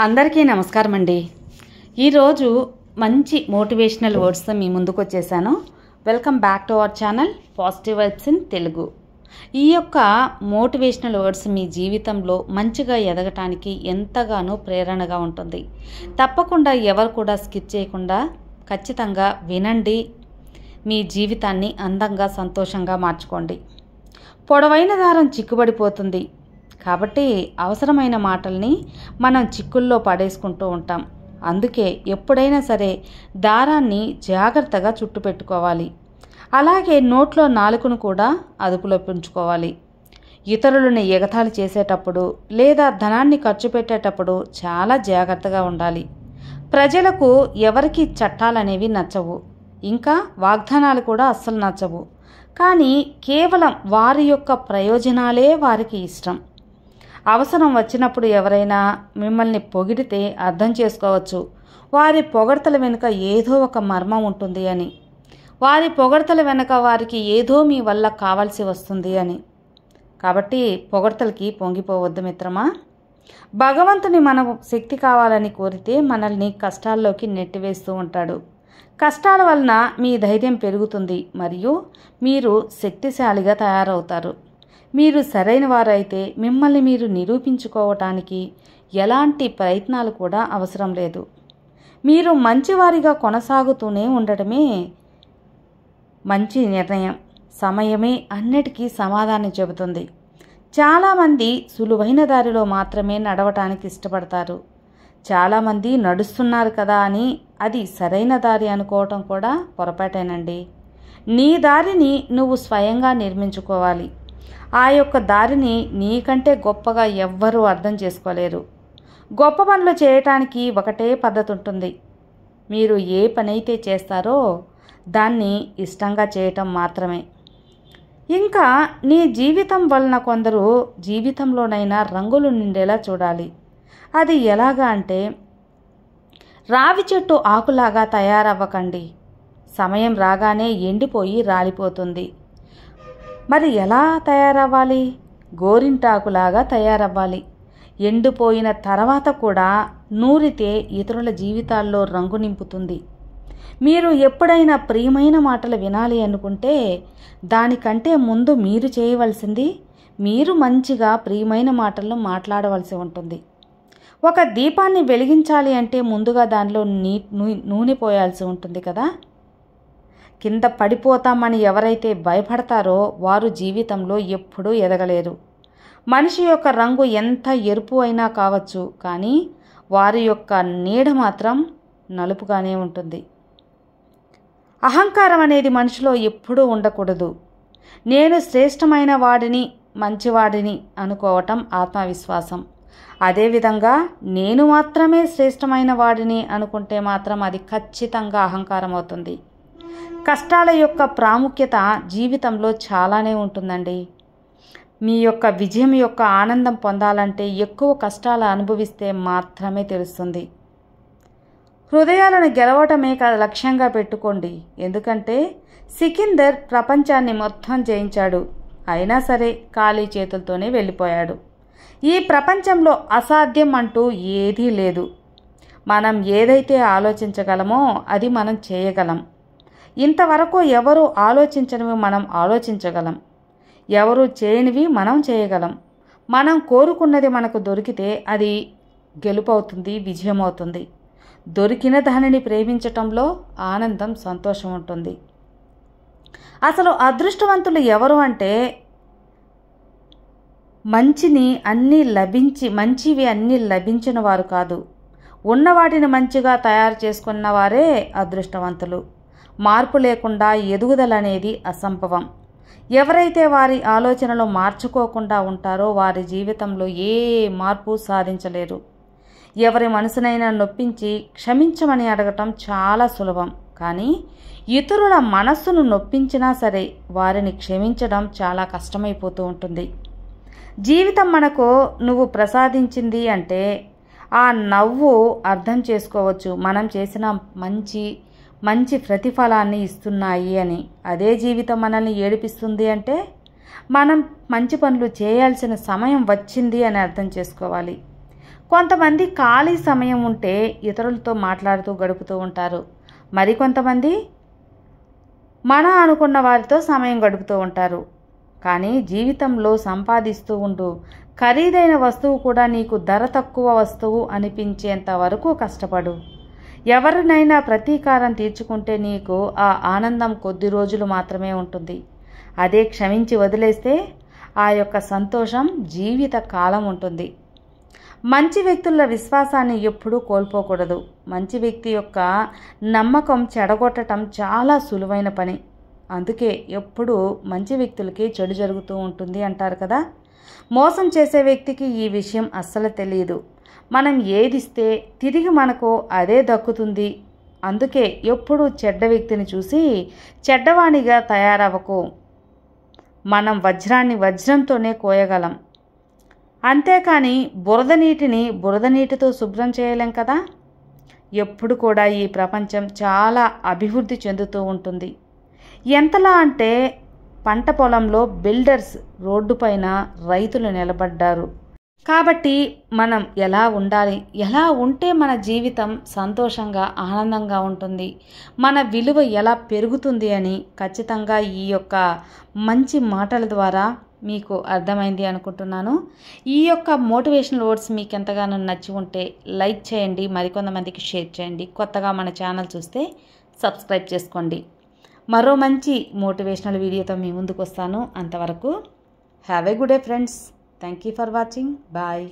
అందరికీ నమస్కారం అండి. ఈరోజు మంచి మోటివేషనల్ వర్డ్స్తో మీ ముందుకు వచ్చేసాను. Welcome back to our channel positive vibes in Telugu. ఈ యొక్క మోటివేషనల్ వర్డ్స్ మీ జీవితంలో మంచిగా ఎదగటానికి ఎంతగానో ప్రేరణగా ఉంటుంది. తప్పకుండా ఎవరు కూడా స్కిప్ చేయకుండా ఖచ్చితంగా వినండి. మీ జీవితాన్ని అందంగా సంతోషంగా మార్చుకోండి. పొడవైన దారం చిక్కుబడిపోతుంది కాబట్టి అవసరమైన మాటల్ని మనం చిక్కుల్లో పడేసుకుంటూ ఉంటాం. అందుకే ఎప్పుడైనా సరే దారాన్ని జాగ్రత్తగా చుట్టు పెట్టుకోవాలి. అలాగే నోట్లో నాలుకను కూడా అదుపులో పెంచుకోవాలి. ఇతరులను ఎగతాళి చేసేటప్పుడు లేదా ధనాన్ని ఖర్చు పెట్టేటప్పుడు చాలా జాగ్రత్తగా ఉండాలి. ప్రజలకు ఎవరికి చట్టాలనేవి నచ్చవు, ఇంకా వాగ్దానాలు కూడా అస్సలు నచ్చవు. కానీ కేవలం వారి యొక్క ప్రయోజనాలే వారికి ఇష్టం. అవసరం వచ్చినప్పుడు ఎవరైనా మిమ్మల్ని పొగిడితే అర్థం చేసుకోవచ్చు వారి పొగడ్తల వెనుక ఏదో ఒక మర్మం ఉంటుంది అని. వారి పొగడ్తల వెనుక వారికి ఏదో మీ వల్ల కావాల్సి వస్తుంది అని. కాబట్టి పొగడ్తలకి పొంగిపోవద్దు మిత్రమా. భగవంతుని మనకు శక్తి కావాలని కోరితే మనల్ని కష్టాల్లోకి నెట్టివేస్తూ ఉంటాడు. కష్టాల వలన మీ ధైర్యం పెరుగుతుంది మరియు మీరు శక్తిశాలిగా తయారవుతారు. మీరు సరైన వారైతే మిమ్మల్ని మీరు నిరూపించుకోవటానికి ఎలాంటి ప్రయత్నాలు కూడా అవసరం లేదు. మీరు మంచివారిగా కొనసాగుతూనే ఉండటమే మంచి నిర్ణయం. సమయమే అన్నిటికీ సమాధానం చెబుతుంది. చాలామంది సులువైన దారిలో మాత్రమే నడవటానికి ఇష్టపడతారు. చాలామంది నడుస్తున్నారు కదా అని అది సరైన దారి అనుకోవటం కూడా పొరపాటేనండి. నీ దారిని నువ్వు స్వయంగా నిర్మించుకోవాలి. ఆ యొక్క దారిని నీకంటే గొప్పగా ఎవ్వరూ అర్థం చేసుకోలేరు. గొప్ప పనులు చేయటానికి ఒకటే పద్ధతి ఉంటుంది. మీరు ఏ పనైతే చేస్తారో దాన్ని ఇష్టంగా చేయటం మాత్రమే. ఇంకా నీ జీవితం వలన కొందరు జీవితంలోనైనా రంగులు నిండేలా చూడాలి. అది ఎలాగా అంటే, రావి చెట్టు ఆకులాగా తయారవ్వకండి. సమయం రాగానే ఎండిపోయి రాలిపోతుంది. మరి ఎలా తయారవ్వాలి? గోరింటాకులాగా తయారవ్వాలి. ఎండిపోయిన తర్వాత కూడా నూరితే ఇతరుల జీవితాల్లో రంగు నింపుతుంది. మీరు ఎప్పుడైనా ప్రియమైన మాటలు వినాలి అనుకుంటే దానికంటే ముందు మీరు చేయవలసింది మీరు మంచిగా ప్రియమైన మాటలను మాట్లాడవలసి ఉంటుంది. ఒక దీపాన్ని వెలిగించాలి అంటే ముందుగా దానిలో నూనె పోయాల్సి ఉంటుంది కదా. కింద పడిపోతామని ఎవరైతే భయపడతారో వారు జీవితంలో ఎప్పుడూ ఎదగలేరు. మనిషి యొక్క రంగు ఎంత ఎరుపు అయినా కావచ్చు, కానీ వారి యొక్క నీడ మాత్రం నలుపుగానే ఉంటుంది. అహంకారం అనేది మనిషిలో ఎప్పుడూ ఉండకూడదు. నేను శ్రేష్టమైన వాడిని, మంచివాడిని అనుకోవటం ఆత్మవిశ్వాసం. అదేవిధంగా నేను మాత్రమే శ్రేష్టమైన వాడిని అనుకుంటే మాత్రం అది ఖచ్చితంగా అహంకారం అవుతుంది. కష్టాల యొక్క ప్రాముఖ్యత జీవితంలో చాలానే ఉంటుందండి. మీ యొక్క విజయం యొక్క ఆనందం పొందాలంటే ఎక్కువ కష్టాలు అనుభవిస్తే మాత్రమే తెలుస్తుంది. హృదయాలను గెలవటమే లక్ష్యంగా పెట్టుకోండి. ఎందుకంటే సికిందర్ ప్రపంచాన్ని మొత్తం జయించాడు, అయినా సరే ఖాళీ చేతులతోనే వెళ్ళిపోయాడు. ఈ ప్రపంచంలో అసాధ్యం అంటూ ఏదీ లేదు. మనం ఏదైతే ఆలోచించగలమో అది మనం చేయగలం. ఇంతవరకు ఎవరు ఆలోచించనివి మనం ఆలోచించగలం. ఎవరు చేయనివి మనం చేయగలం. మనం కోరుకున్నది మనకు దొరికితే అది గెలుపవుతుంది, విజయమవుతుంది. దొరికిన దానిని ప్రేమించటంలో ఆనందం, సంతోషం ఉంటుంది. అసలు అదృష్టవంతులు ఎవరు అంటే మంచివి అన్నీ లభించిన వారు కాదు, ఉన్నవాటిని మంచిగా తయారు చేసుకున్న వారే అదృష్టవంతులు. మార్పు లేకుండా ఎదుగుదల అనేది అసంభవం. ఎవరైతే వారి ఆలోచనలు మార్చుకోకుండా ఉంటారో వారి జీవితంలో ఏ మార్పు సాధించలేరు. ఎవరి మనసునైనా నొప్పించి క్షమించమని అడగటం చాలా సులభం, కానీ ఇతరుల మనస్సును నొప్పించినా సరే వారిని క్షమించడం చాలా కష్టమైపోతూ ఉంటుంది. జీవితం మనకు నువ్వు ప్రసాదించింది అంటే ఆ నవ్వు అర్థం చేసుకోవచ్చు మనం చేసిన మంచి ప్రతిఫలాన్ని ఇస్తున్నాయి అని. అదే జీవితం మనల్ని ఏడిపిస్తుంది అంటే మనం మంచి పనులు చేయాల్సిన సమయం వచ్చింది అని అర్థం చేసుకోవాలి. కొంతమంది ఖాళీ సమయం ఉంటే ఇతరులతో మాట్లాడుతూ గడుపుతూ ఉంటారు. మరికొంతమంది అనుకున్న వారితో సమయం గడుపుతూ ఉంటారు. కానీ జీవితంలో సంపాదిస్తూ ఉండు, ఖరీదైన వస్తువు కూడా నీకు ధర తక్కువ వస్తువు అనిపించేంత వరకు కష్టపడు. ఎవరినైనా ప్రతీకారం తీర్చుకుంటే నీకు ఆ ఆనందం కొద్ది రోజులు మాత్రమే ఉంటుంది. అదే క్షమించి వదిలేస్తే ఆ యొక్క సంతోషం జీవిత కాలం ఉంటుంది. మంచి వ్యక్తుల విశ్వాసాన్ని ఎప్పుడూ కోల్పోకూడదు. మంచి వ్యక్తి యొక్క నమ్మకం చెడగొట్టడం చాలా సులువైన పని. అందుకే ఎప్పుడూ మంచి వ్యక్తులకి చెడు జరుగుతూ ఉంటుంది అంటారు కదా. మోసం చేసే వ్యక్తికి ఈ విషయం అస్సలు తెలియదు. మనం ఏదిస్తే తిరిగి మనకు అదే దక్కుతుంది. అందుకే ఎప్పుడూ చెడ్డ వ్యక్తిని చూసి చెడ్డవాణిగా తయారవ్వకు. మనం వజ్రాన్ని వజ్రంతోనే కోయగలం, అంతేకాని బురద నీటిని బురద నీటితో శుభ్రం చేయలేం కదా. ఎప్పుడు కూడా ఈ ప్రపంచం చాలా అభివృద్ధి చెందుతూ ఉంటుంది. ఎంతలా అంటే పంట పొలంలో బిల్డర్స్, రోడ్డుపైన రైతులు నిలబడ్డారు. కాబట్టి మనం ఎలా ఉండాలి, ఎలా ఉంటే మన జీవితం సంతోషంగా ఆనందంగా ఉంటుంది, మన విలువ ఎలా పెరుగుతుంది అని ఖచ్చితంగా ఈ యొక్క మంచి మాటల ద్వారా మీకు అర్థమైంది అనుకుంటున్నాను. ఈ యొక్క మోటివేషనల్ వర్డ్స్ మీకు ఎంతగానో నచ్చి ఉంటే లైక్ చేయండి, మరికొంతమందికి షేర్ చేయండి. కొత్తగా మన ఛానల్ చూస్తే సబ్స్క్రైబ్ చేసుకోండి. మరో మంచి మోటివేషనల్ వీడియోతో మీ ముందుకు వస్తాను. అంతవరకు have a good day friends. Thank you for watching. Bye.